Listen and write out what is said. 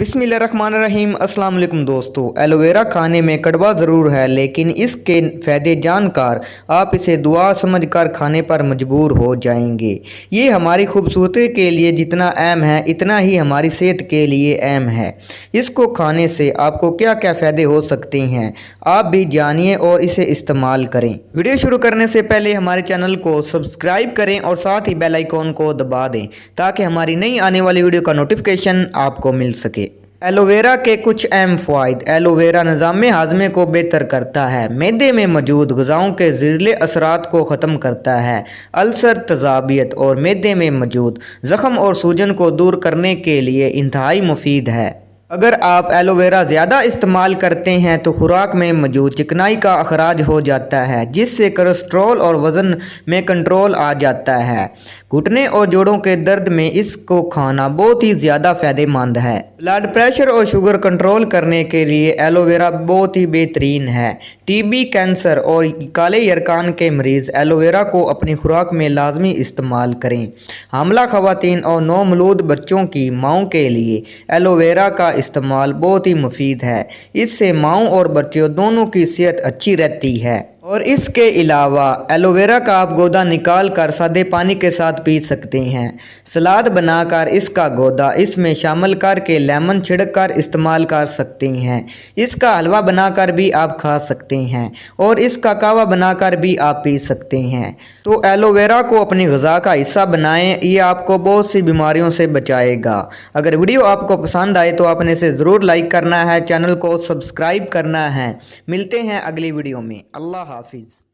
बिस्मिल्लाहिर्रहमानिर्रहीम। अस्सलाम वालेकुम दोस्तों, एलोवेरा खाने में कड़वा ज़रूर है, लेकिन इसके फ़ायदे जानकर आप इसे दुआ समझकर खाने पर मजबूर हो जाएंगे। ये हमारी खूबसूरती के लिए जितना अहम है, इतना ही हमारी सेहत के लिए अहम है। इसको खाने से आपको क्या क्या फ़ायदे हो सकते हैं, आप भी जानिए और इसे इस्तेमाल करें। वीडियो शुरू करने से पहले हमारे चैनल को सब्सक्राइब करें और साथ ही बेल आइकॉन को दबा दें, ताकि हमारी नई आने वाली वीडियो का नोटिफिकेशन आपको मिल सके। एलोवेरा के कुछ अहम फ़वाइद। एलोवेरा निज़ाम हाज़मे को बेहतर करता है, मैदे में मौजूद ग़िज़ाओं के ज़हरीले असरात को ख़त्म करता है, अल्सर, तज़ाबियत और मैदे में मौजूद ज़ख़म और सूजन को दूर करने के लिए इंतहाई मुफीद है। अगर आप एलोवेरा ज़्यादा इस्तेमाल करते हैं तो खुराक में मौजूद चिकनाई का अखराज हो जाता है, जिससे कोलेस्ट्रॉल और वज़न में कंट्रोल आ जाता है। घुटने और जोड़ों के दर्द में इसको खाना बहुत ही ज़्यादा फ़ायदेमंद है। ब्लड प्रेशर और शुगर कंट्रोल करने के लिए एलोवेरा बहुत ही बेहतरीन है। टीबी, कैंसर और काले यरकान के मरीज़ एलोवेरा को अपनी खुराक में लाजमी इस्तेमाल करें। हामला ख़वातीन और नौमौलूद बच्चों की माँओं के लिए एलोवेरा का इस्तेमाल बहुत ही मुफीद है। इससे माँओं और बच्चों दोनों की सेहत अच्छी रहती है। और इसके अलावा एलोवेरा का आप गोदा निकाल कर सादे पानी के साथ पी सकते हैं। सलाद बनाकर इसका गोदा इसमें शामिल करके लेमन छिड़क कर इस्तेमाल कर सकते हैं। इसका हलवा बनाकर भी आप खा सकते हैं और इसका कावा बनाकर भी आप पी सकते हैं। तो एलोवेरा को अपनी ग़िज़ा का हिस्सा बनाएं, ये आपको बहुत सी बीमारियों से बचाएगा। अगर वीडियो आपको पसंद आए तो आपने इसे ज़रूर लाइक करना है, चैनल को सब्सक्राइब करना है। मिलते हैं अगली वीडियो में। अल्लाह हाफिज़।